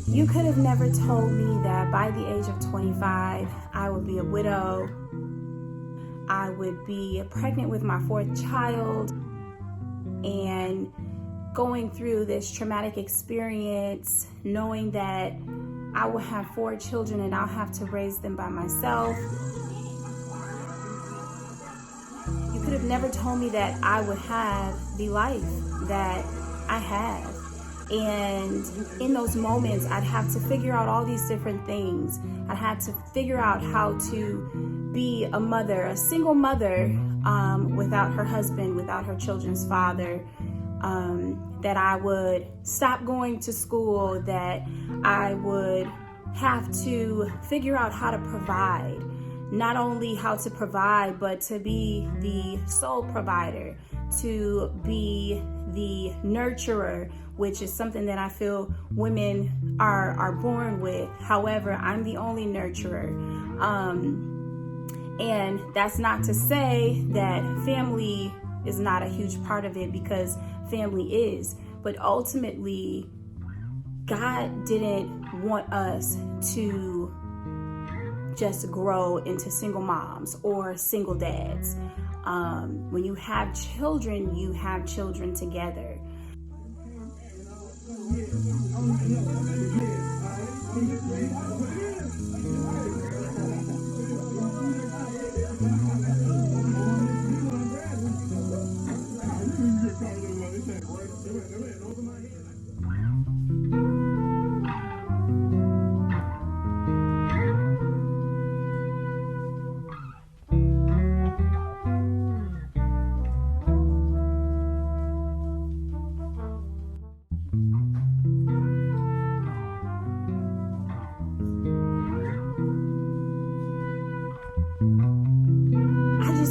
You could have never told me that by the age of 25, I would be a widow. I would be pregnant with my fourth child and going through this traumatic experience, knowing that I will have 4 children and I'll have to raise them by myself. You could have never told me that I would have the life that I have. And in those moments, I'd have to figure out all these different things. I had to figure out how to be a mother, a single mother, without her husband, without her children's father, that I would stop going to school, that I would have to figure out how to provide. Not only how to provide, but to be the sole provider, to be the nurturer, which is something that I feel women are born with. However, I'm the only nurturer. And that's not to say that family is not a huge part of it, because family is. But ultimately, God didn't want us to just grow into single moms or single dads. When you have children together.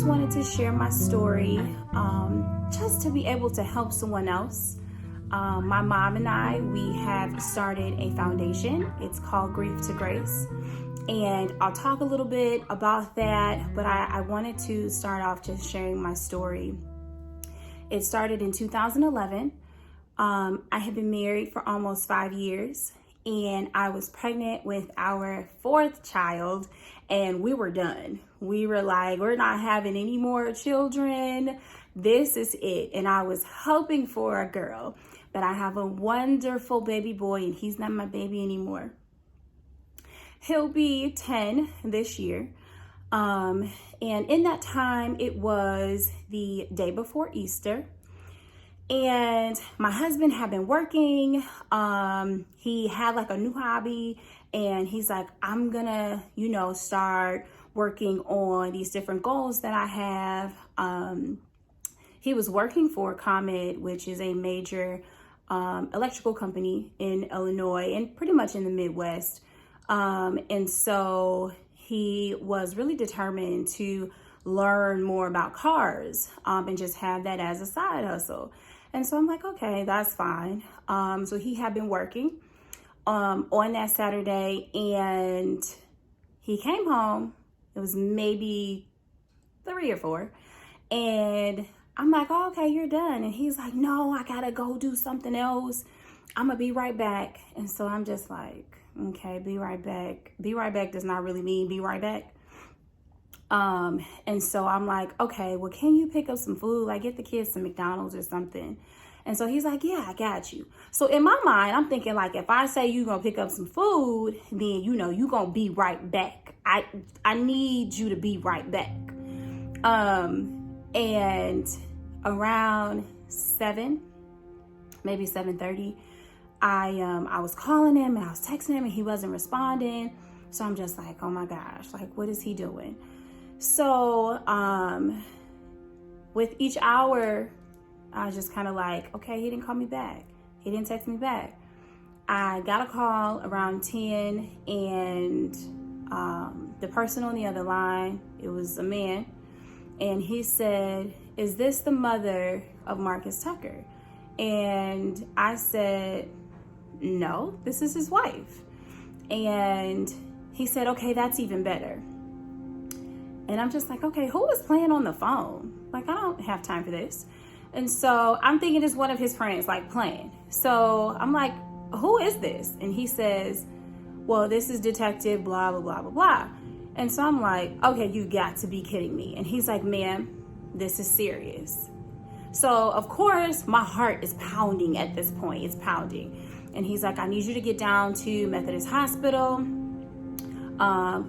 Wanted to share my story just to be able to help someone else. My mom and I, we have started a foundation. It's called Grieftograce, and I'll talk a little bit about that, but I wanted to start off just sharing my story. It started in 2011. I had been married for almost 5 years, and I was pregnant with our 4th child, and we were done. We were like, we're not having any more children. This is it. And I was hoping for a girl, but I have a wonderful baby boy, and he's not my baby anymore. He'll be 10 this year. And in that time, it was the day before Easter. And my husband had been working. He had like a new hobby, and he's like, I'm gonna, start working on these different goals that I have. He was working for ComEd, which is a major electrical company in Illinois and pretty much in the Midwest. And so he was really determined to learn more about cars and just have that as a side hustle. And so I'm like, okay, that's fine. So he had been working on that Saturday, and he came home. It was maybe 3 or 4. And I'm like, oh, okay, you're done. And he's like, no, I gotta go do something else. I'm gonna be right back. And so I'm just like, okay, be right back. Be right back does not really mean be right back. And so I'm like, okay, well, can you pick up some food? Like, get the kids some McDonald's or something. And so he's like, yeah, I got you. So in my mind, I'm thinking, like, if I say you're going to pick up some food, then, you're going to be right back. I need you to be right back. And around 7, maybe 7:30, I was calling him and I was texting him and he wasn't responding. So I'm just like, oh my gosh, like, what is he doing? So with each hour, I was just kind of like, okay, he didn't call me back. He didn't text me back. I got a call around 10, and the person on the other line, it was a man, and he said, "Is this the mother of Marcus Tucker?" And I said, "No, this is his wife." And he said, "Okay, that's even better." And I'm just like, okay, who is playing on the phone? Like, I don't have time for this. And so I'm thinking it's one of his friends, like, playing. So I'm like, who is this? And he says, "Well, this is Detective blah, blah, blah, blah, blah." And so I'm like, okay, you got to be kidding me. And he's like, "Ma'am, this is serious." So of course my heart is pounding at this point. It's pounding. And he's like, "I need you to get down to Methodist Hospital.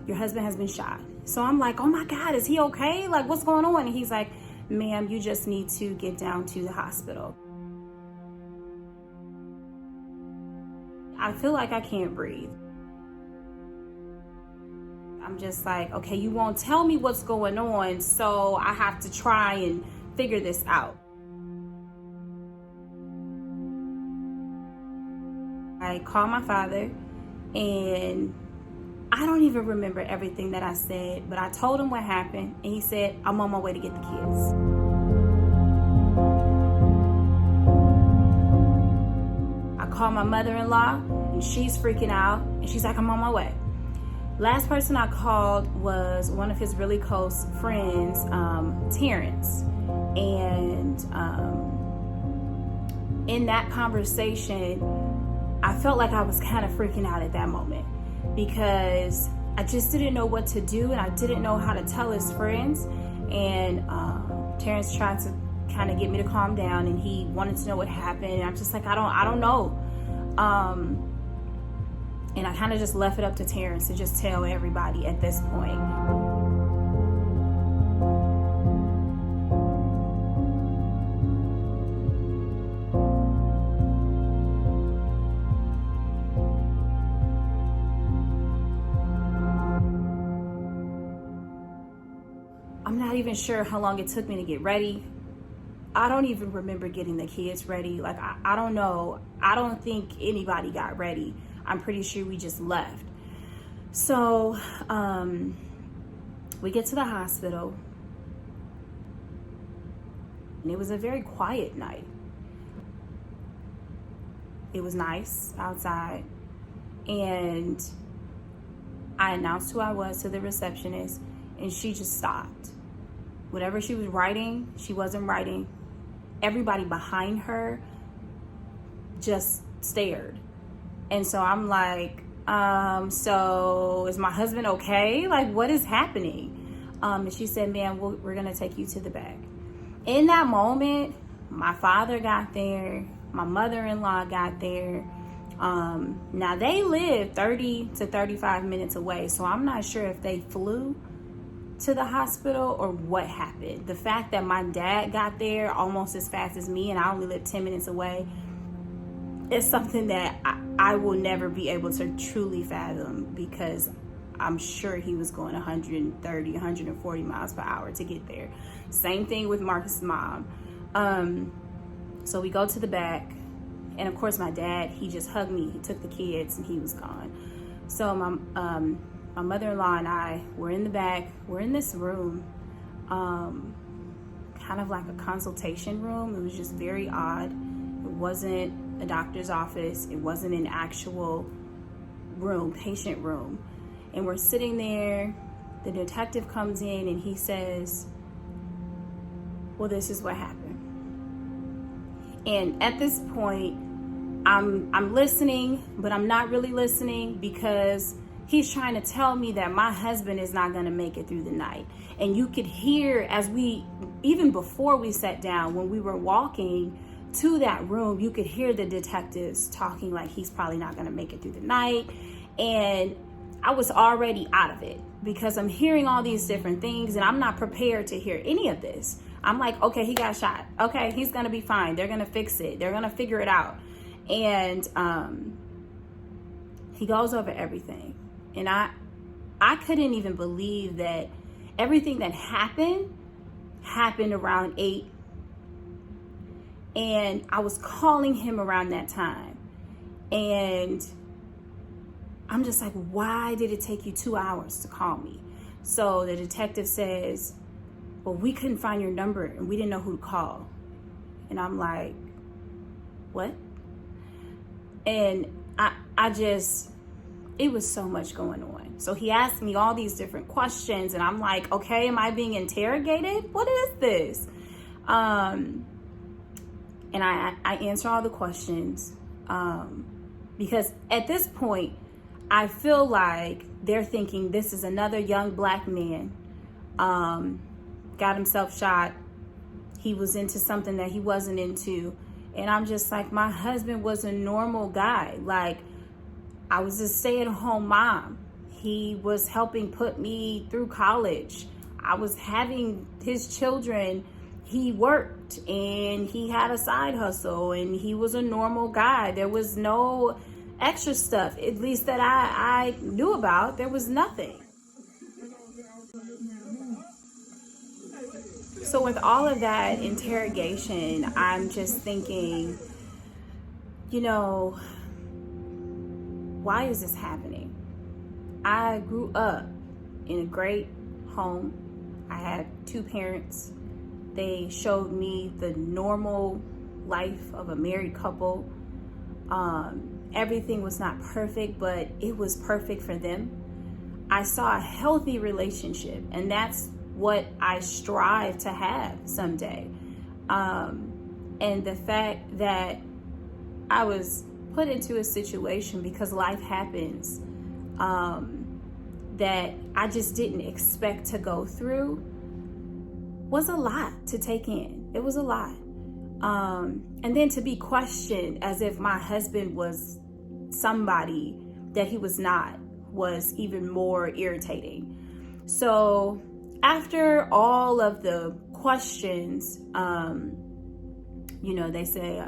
Your husband has been shot." So I'm like, oh my God, is he okay? Like, what's going on? And he's like, "Ma'am, you just need to get down to the hospital." I feel like I can't breathe. I'm just like, okay, you won't tell me what's going on, so I have to try and figure this out. I called my father, and I don't even remember everything that I said, but I told him what happened, and he said, "I'm on my way to get the kids." I called my mother-in-law, and she's freaking out, and she's like, "I'm on my way." Last person I called was one of his really close friends, Terrence. And in that conversation, I felt like I was kind of freaking out at that moment, because I just didn't know what to do, and I didn't know how to tell his friends. And Terrence tried to kind of get me to calm down, and he wanted to know what happened. And I'm just like, I don't know. And I kind of just left it up to Terrence to just tell everybody at this point. I'm not even sure how long it took me to get ready. I don't even remember getting the kids ready. Like, I don't know. I don't think anybody got ready. I'm pretty sure we just left. So we get to the hospital, and it was a very quiet night. It was nice outside, and I announced who I was to the receptionist, and she just stopped. Whatever she was writing, she wasn't writing. Everybody behind her just stared. And so I'm like, so is my husband okay? Like, what is happening? And she said, "Ma'am, we're going to take you to the back." In that moment, my father got there. My mother-in-law got there. Now, they live 30 to 35 minutes away, so I'm not sure if they flew to the hospital or what happened. The fact that my dad got there almost as fast as me, and I only live 10 minutes away, is something that I will never be able to truly fathom, because I'm sure he was going 130, 140 miles per hour to get there. Same thing with Marcus' mom. So we go to the back, and of course my dad, he just hugged me. He took the kids, and he was gone. So my mother-in-law and I were in the back. We're in this room, kind of like a consultation room. It was just very odd. It wasn't a doctor's office. It wasn't an actual room, patient room. And we're sitting there. The detective comes in, and he says, "Well, this is what happened." And at this point, I'm listening, but I'm not really listening, because he's trying to tell me that my husband is not going to make it through the night. And you could hear, even before we sat down, when we were walking to that room, you could hear the detectives talking like he's probably not going to make it through the night. And I was already out of it, because I'm hearing all these different things, and I'm not prepared to hear any of this. I'm like, okay, he got shot. Okay, he's going to be fine. They're going to fix it. They're going to figure it out. And he goes over everything. And I couldn't even believe that everything that happened around 8. And I was calling him around that time. And I'm just like, why did it take you 2 hours to call me? So the detective says, well, we couldn't find your number and we didn't know who to call. And I'm like, what? And I just, it was so much going on. So he asked me all these different questions and I'm like, okay, am I being interrogated? What is this? And I answer all the questions because at this point, I feel like they're thinking this is another young black man, got himself shot. He was into something that he wasn't into. And I'm just like, my husband was a normal guy. Like, I was a stay-at-home mom. He was helping put me through college. I was having his children. He worked and he had a side hustle and he was a normal guy. There was no extra stuff, at least that I knew about. There was nothing. So with all of that interrogation, I'm just thinking, you know, why is this happening? I grew up in a great home. I had 2 parents. They showed me the normal life of a married couple. Everything was not perfect, but it was perfect for them. I saw a healthy relationship, and that's what I strive to have someday. And the fact that I was put into a situation because life happens that I just didn't expect to go through was a lot to take in. It was a lot. And then to be questioned as if my husband was somebody that he was not was even more irritating. So after all of the questions, they say,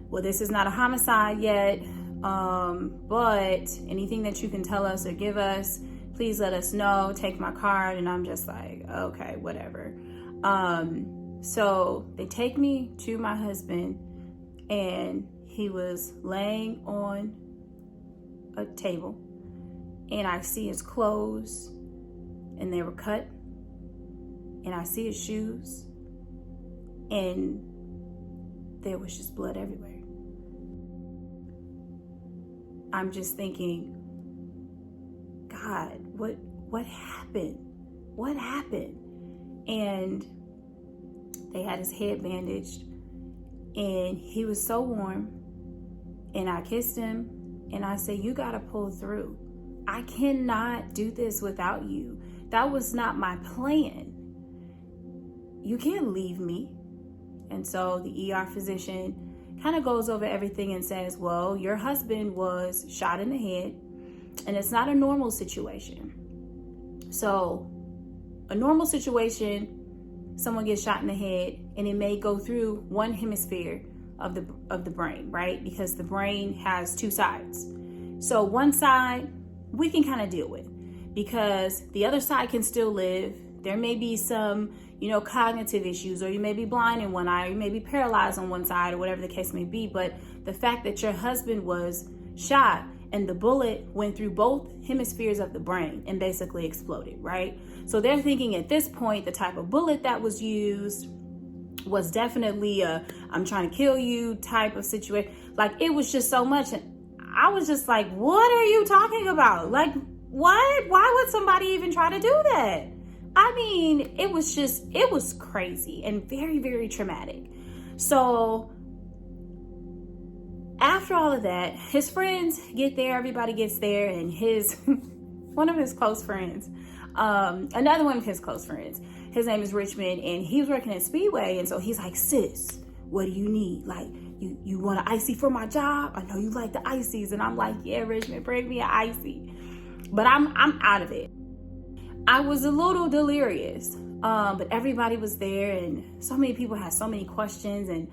well, this is not a homicide yet, but anything that you can tell us or give us, please let us know, take my card. And I'm just like, okay, whatever. So they take me to my husband and he was laying on a table and I see his clothes and they were cut and I see his shoes and there was just blood everywhere. I'm just thinking, God, what happened? What happened? And they had his head bandaged and he was so warm and I kissed him and I said, you gotta pull through. I cannot do this without you. That was not my plan. You can't leave me. And so the ER physician kind of goes over everything and says, well, your husband was shot in the head and it's not a normal situation. So a normal situation, someone gets shot in the head and it may go through one hemisphere of the brain, right? Because the brain has 2 sides. So one side we can kind of deal with because the other side can still live. There may be some, cognitive issues, or you may be blind in one eye, or you may be paralyzed on one side, or whatever the case may be. But the fact that your husband was shot and the bullet went through both hemispheres of the brain and basically exploded, right? So they're thinking at this point, the type of bullet that was used was definitely a I'm trying to kill you type of situation. Like, it was just so much. And I was just like, what are you talking about? Like, what? Why would somebody even try to do that? I mean, it was crazy and very, very traumatic. So after all of that, his friends get there, everybody gets there, and one of his close friends, another one of his close friends, his name is Richmond, and he was working at Speedway, and so he's like, sis, what do you need? Like, you want an icy for my job? I know you like the ices. And I'm like, yeah, Richmond, bring me an icy. But I'm out of it. I was a little delirious, but everybody was there and so many people had so many questions and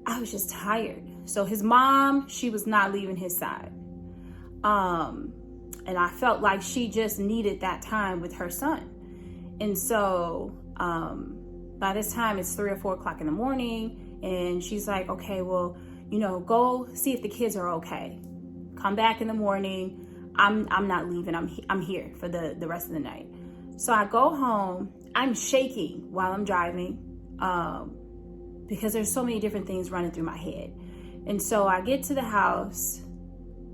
I was just tired. So his mom, she was not leaving his side. And I felt like she just needed that time with her son. And so by this time it's 3 or 4 o'clock in the morning and she's like, okay, well, go see if the kids are okay. Come back in the morning. I'm not leaving. I'm here for the rest of the night. So I go home. I'm shaking while I'm driving because there's so many different things running through my head. And so I get to the house.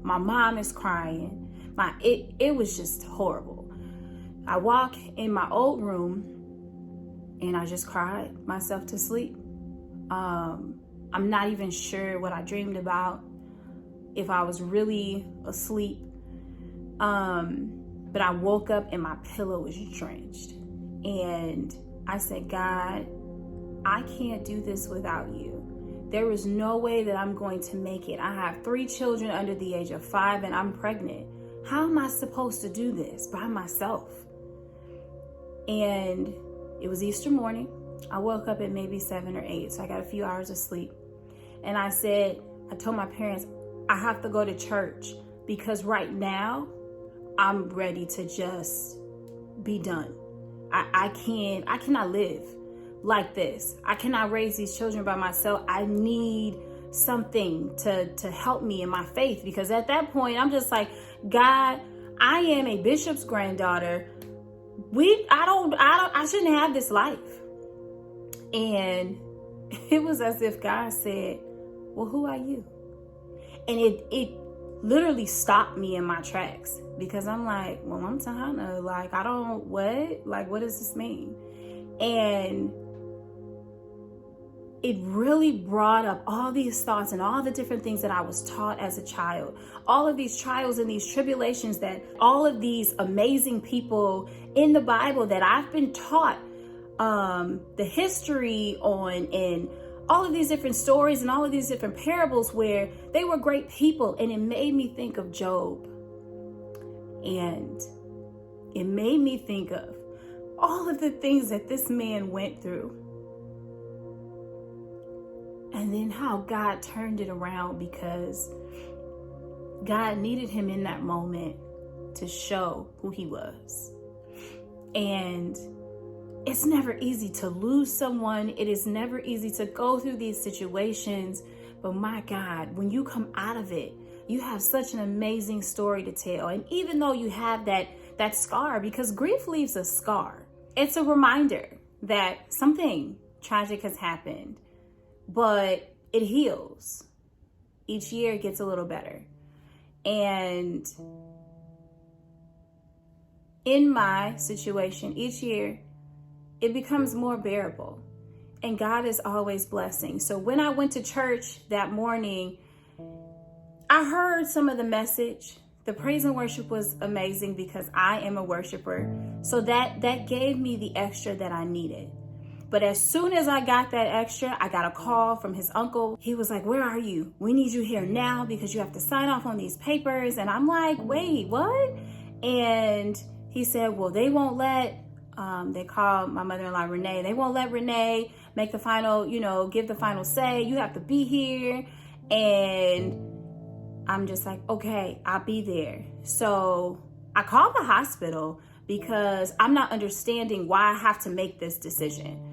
My mom is crying. It was just horrible. I walk in my old room and I just cried myself to sleep. I'm not even sure what I dreamed about, if I was really asleep. But I woke up and my pillow was drenched. And I said, God, I can't do this without you. There is no way that I'm going to make it. I have 3 children under the age of 5 and I'm pregnant. How am I supposed to do this by myself? And it was Easter morning. I woke up at maybe 7 or 8, so I got a few hours of sleep. And I told my parents, I have to go to church because right now I'm ready to just be done. I cannot live like this. I cannot raise these children by myself. I need something to help me in my faith, because at that point I'm just like, God, I am a bishop's granddaughter. I shouldn't have this life. And it was as if God said, well, who are you? And it literally stopped me in my tracks, because I'm like, well, I'm Tahana. Like, what does this mean? And it really brought up all these thoughts and all the different things that I was taught as a child, all of these trials and these tribulations that all of these amazing people in the Bible that I've been taught the history on, and all of these different stories and all of these different parables where they were great people. And it made me think of Job. And it made me think of all of the things that this man went through. And then how God turned it around, because God needed him in that moment to show who he was. And it's never easy to lose someone. It is never easy to go through these situations. But my God, when you come out of it, you have such an amazing story to tell. And even though you have that scar, because grief leaves a scar, it's a reminder that something tragic has happened, but it heals. Each year it gets a little better. And in my situation, each year it becomes more bearable, and God is always blessing. So when I went to church that morning, I heard some of the message. The praise and worship was amazing because I am a worshiper. So that gave me the extra that I needed. But as soon as I got that extra, I got a call from his uncle. He was like, where are you? We need you here now because you have to sign off on these papers. And I'm like, wait, what? And he said, well, they won't let, they called my mother-in-law, Renee. They won't let Renee make the final, give the final say. You have to be here. And I'm just like, okay, I'll be there. So I called the hospital because I'm not understanding why I have to make this decision.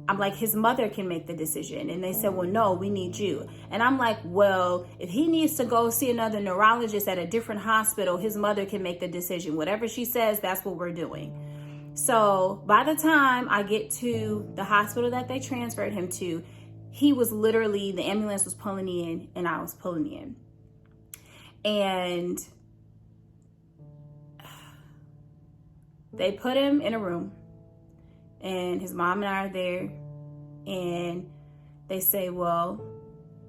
I'm like, his mother can make the decision. And they said, well, no, we need you. And I'm like, well, if he needs to go see another neurologist at a different hospital, his mother can make the decision. Whatever she says, that's what we're doing. So by the time I get to the hospital that they transferred him to, he was literally, the ambulance was pulling in and I was pulling in. And they put him in a room, and his mom and I are there, and they say, well,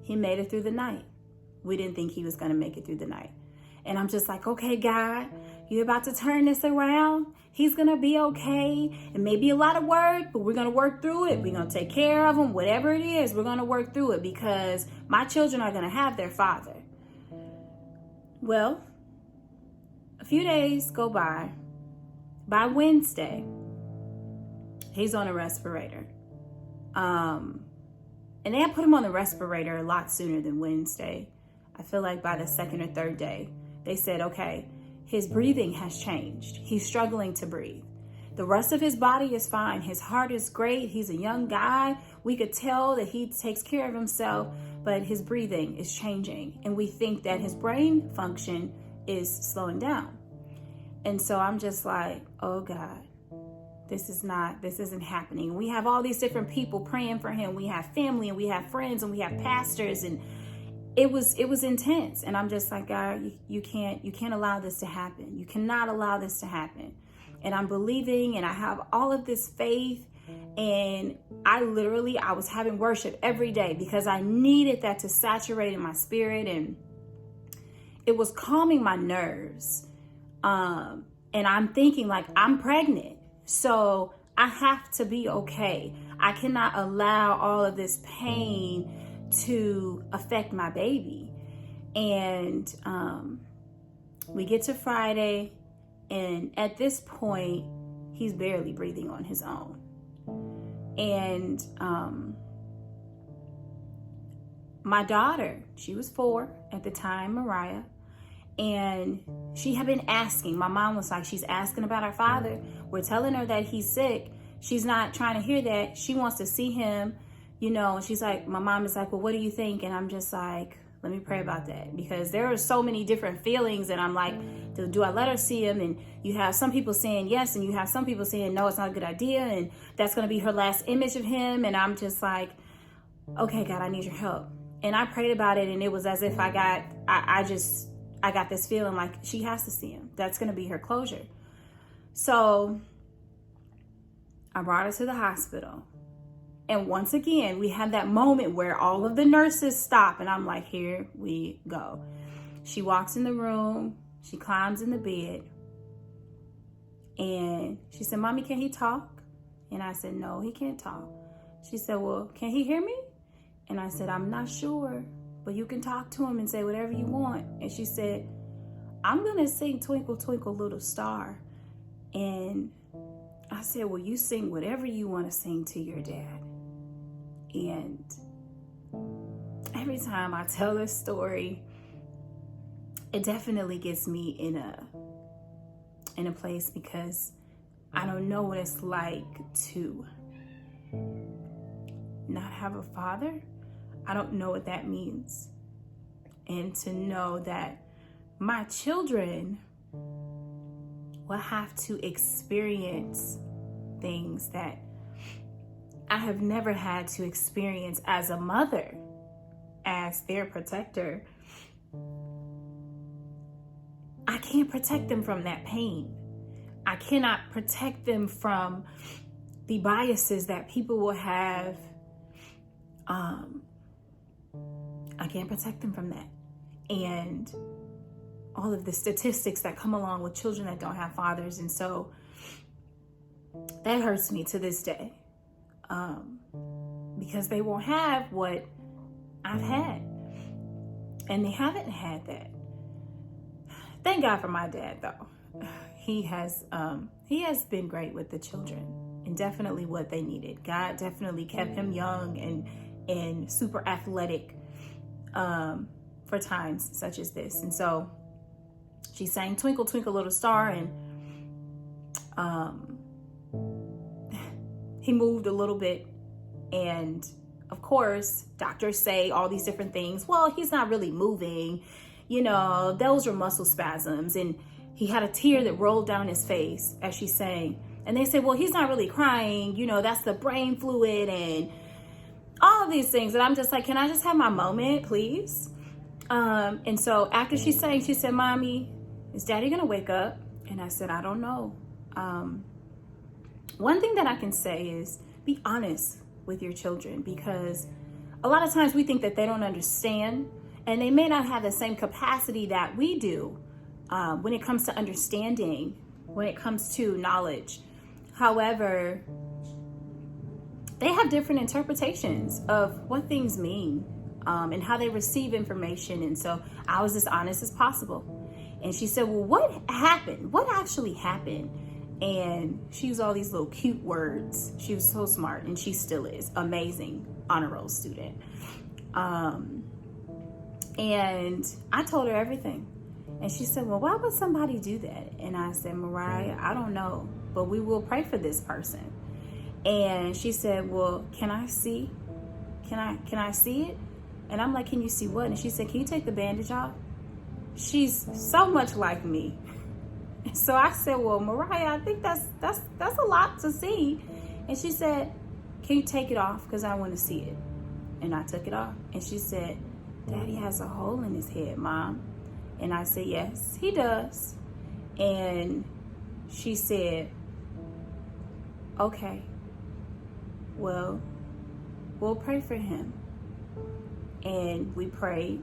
he made it through the night. We didn't think he was going to make it through the night. And I'm just like, okay, God, you're about to turn this around. He's going to be okay. It may be a lot of work, but we're going to work through it. We're going to take care of him. Whatever it is, we're going to work through it because my children are going to have their father. Well, a few days go by. By Wednesday, he's on a respirator. And they had put him on the respirator a lot sooner than Wednesday. I feel like by the second or third day, they said, okay, his breathing has changed. He's struggling to breathe. The rest of his body is fine. His heart is great. He's a young guy. We could tell that he takes care of himself. but his breathing is changing. And we think that his brain function is slowing down. And so I'm just like, oh God, this isn't happening. We have all these different people praying for him. We have family and we have friends and we have pastors, and it was intense. And I'm just like, God, you can't allow this to happen. You cannot allow this to happen. And I'm believing, and I have all of this faith. And I was having worship every day because I needed that to saturate in my spirit, and it was calming my nerves. And I'm thinking, like, I'm pregnant, so I have to be okay. I cannot allow all of this pain to affect my baby. And we get to Friday, and at this point, he's barely breathing on his own. And my daughter, she was 4 at the time, Mariah, and she had been asking. My mom was like, she's asking about our father. We're telling her that he's sick. She's not trying to hear that. She wants to see him, and she's like, my mom is like, well, what do you think? And I'm just like, let me pray about that, because there are so many different feelings. And I'm like, do I let her see him? And you have some people saying yes, and you have some people saying no, it's not a good idea, and that's going to be her last image of him. And I'm just like, okay, God, I need your help. And I prayed about it, and it was as if I got this feeling like she has to see him. That's going to be her closure. So I brought her to the hospital. And once again, we had that moment where all of the nurses stop, and I'm like, here we go. She walks in the room, she climbs in the bed, and she said, Mommy, can he talk? And I said, no, he can't talk. She said, well, can he hear me? And I said, I'm not sure, but you can talk to him and say whatever you want. And she said, I'm going to sing Twinkle, Twinkle, Little Star. And I said, well, you sing whatever you want to sing to your dad. And every time I tell this story, it definitely gets me in a place, because I don't know what it's like to not have a father. I don't know what that means. And to know that my children will have to experience things that I have never had to experience as a mother, as their protector. I can't protect them from that pain. I cannot protect them from the biases that people will have. I can't protect them from that. And all of the statistics that come along with children that don't have fathers. And so that hurts me to this day. Because they won't have what I've had, and they haven't had that. Thank God for my dad, though. He has been great with the children, and definitely what they needed. God definitely kept him young and super athletic for times such as this. And so she sang Twinkle, Twinkle, Little Star, and he moved a little bit. And of course, doctors say all these different things. Well, he's not really moving. Those were muscle spasms. And he had a tear that rolled down his face as she sang. And they said, well, he's not really crying. That's the brain fluid and all of these things. And I'm just like, can I just have my moment, please? And so after she sang, she said, Mommy, is Daddy going to wake up? And I said, I don't know. One thing that I can say is be honest with your children, because a lot of times we think that they don't understand, and they may not have the same capacity that we do when it comes to understanding, when it comes to knowledge. However, they have different interpretations of what things mean and how they receive information. And so I was as honest as possible. And she said, well, what happened? What actually happened? And she used all these little cute words. She was so smart, and she still is. Amazing honor roll student. And I told her everything. And she said, well, why would somebody do that? And I said, Mariah, I don't know, but we will pray for this person. And she said, well, can I see? Can I see it? And I'm like, can you see what? And she said, can you take the bandage off? She's so much like me. So I said, well, Mariah, I think that's a lot to see. And she said, can you take it off? Because I want to see it. And I took it off. And she said, Daddy has a hole in his head, Mom. And I said, yes, he does. And she said, okay, well, we'll pray for him. And we prayed.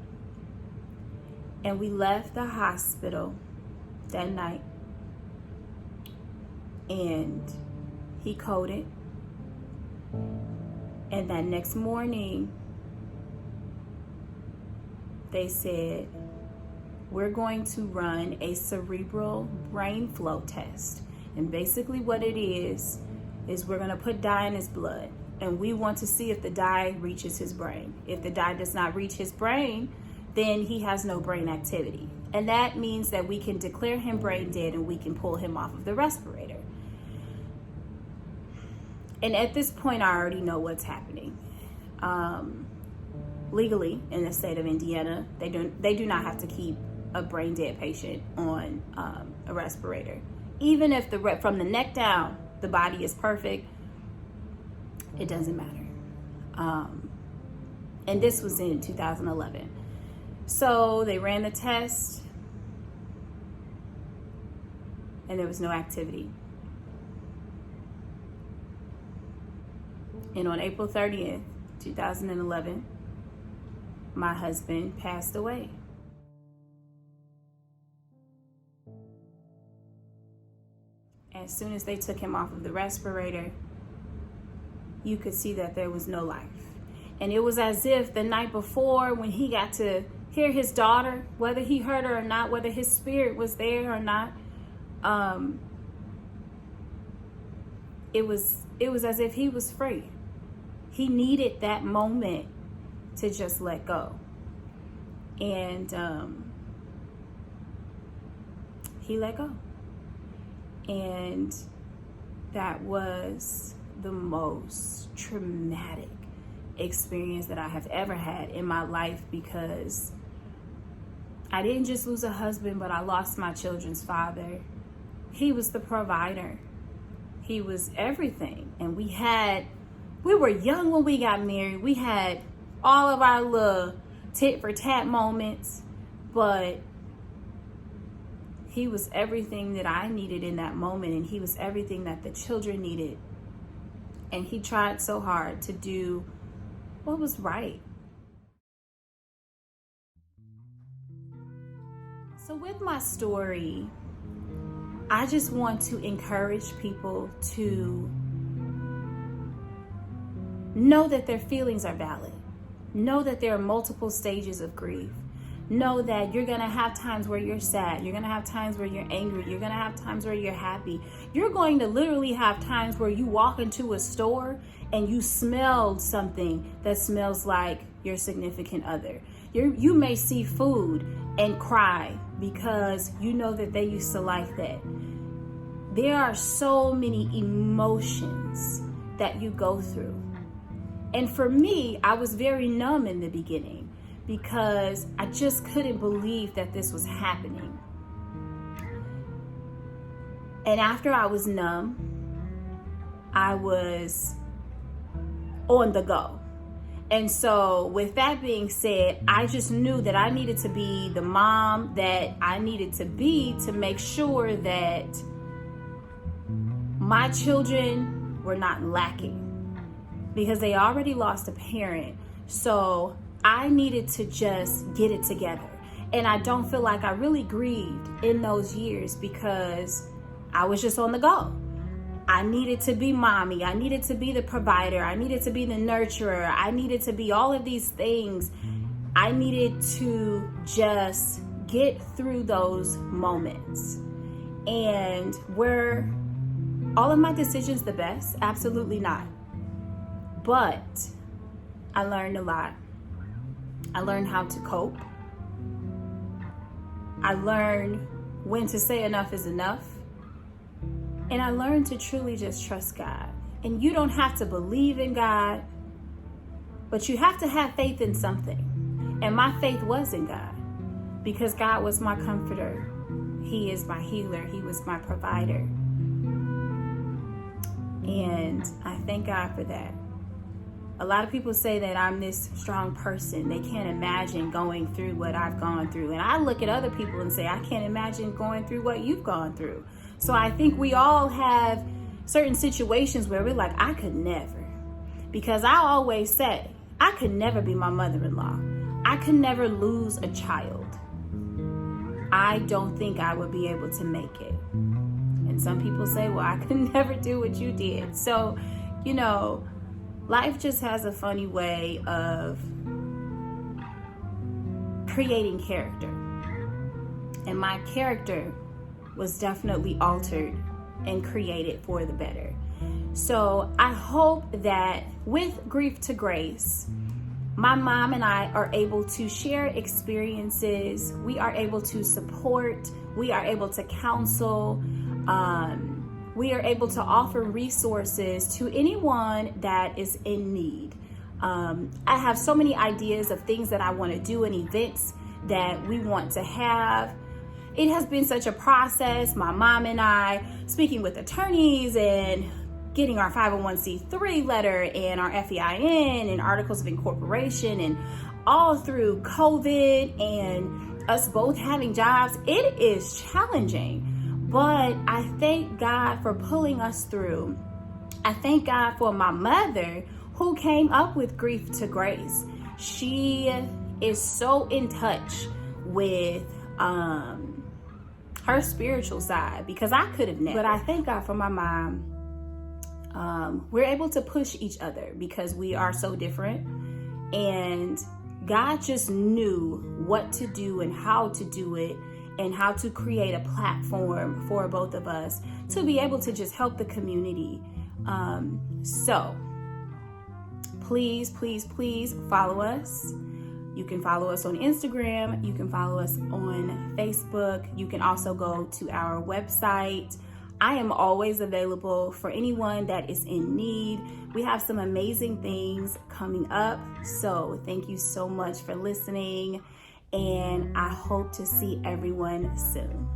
And we left the hospital that night. And he coded. And that next morning, they said, we're going to run a cerebral brain flow test. And basically what it is we're going to put dye in his blood. And we want to see if the dye reaches his brain. If the dye does not reach his brain, then he has no brain activity. And that means that we can declare him brain dead and we can pull him off of the respirator. And at this point, I already know what's happening. Legally, in the state of Indiana, they do not have to keep a brain dead patient on a respirator. Even if from the neck down, the body is perfect, it doesn't matter. And this was in 2011. So they ran the test and there was no activity. And on April 30th, 2011, my husband passed away. As soon as they took him off of the respirator, you could see that there was no life. And it was as if the night before, when he got to hear his daughter, whether he heard her or not, whether his spirit was there or not, it was as if he was free. He needed that moment to just let go. And he let go. And that was the most traumatic experience that I have ever had in my life, because I didn't just lose a husband, but I lost my children's father. He was the provider. He was everything. And we were young when we got married. We had all of our little tit for tat moments, but he was everything that I needed in that moment, and he was everything that the children needed. And he tried so hard to do what was right. So with my story, I just want to encourage people to know that their feelings are valid. Know that there are multiple stages of grief. Know that you're going to have times where you're sad. You're going to have times where you're angry. You're going to have times where you're happy. You're going to literally have times where you walk into a store and you smelled something that smells like your significant other. You may see food and cry because you know that they used to like that. There are so many emotions that you go through. And for me, I was very numb in the beginning because I just couldn't believe that this was happening. And after I was numb, I was on the go. And so with that being said, I just knew that I needed to be the mom that I needed to be to make sure that my children were not lacking, because they already lost a parent. So I needed to just get it together. And I don't feel like I really grieved in those years because I was just on the go. I needed to be mommy. I needed to be the provider. I needed to be the nurturer. I needed to be all of these things. I needed to just get through those moments. And were all of my decisions the best? Absolutely not. But I learned a lot. I learned how to cope. I learned when to say enough is enough. And I learned to truly just trust God. And you don't have to believe in God, but you have to have faith in something. And my faith was in God because God was my comforter. He is my healer. He was my provider. And I thank God for that. A lot of people say that I'm this strong person. They can't imagine going through what I've gone through. And I look at other people and say, I can't imagine going through what you've gone through. So I think we all have certain situations where we're like, I could never. Because I always say, I could never be my mother-in-law. I could never lose a child. I don't think I would be able to make it. And some people say, well, I could never do what you did. So, you know, life just has a funny way of creating character. And my character was definitely altered and created for the better. So I hope that with Grief to Grace, my mom and I are able to share experiences. We are able to support. We are able to counsel. We are able to offer resources to anyone that is in need. I have so many ideas of things that I want to do and events that we want to have. It has been such a process. My mom and I speaking with attorneys and getting our 501c3 letter and our FEIN and articles of incorporation, and all through COVID and us both having jobs. It is challenging, but I thank God for pulling us through. I thank God for my mother who came up with Grief to Grace. She is so in touch with her spiritual side, because I could have never. But I thank God for my mom. We're able to push each other because we are so different, and God just knew what to do and how to do it, and how to create a platform for both of us to be able to just help the community. So please follow us. You can follow us on Instagram. You can follow us on Facebook. You can also go to our website. I am always available for anyone that is in need. We have some amazing things coming up. So thank you so much for listening, and I hope to see everyone soon.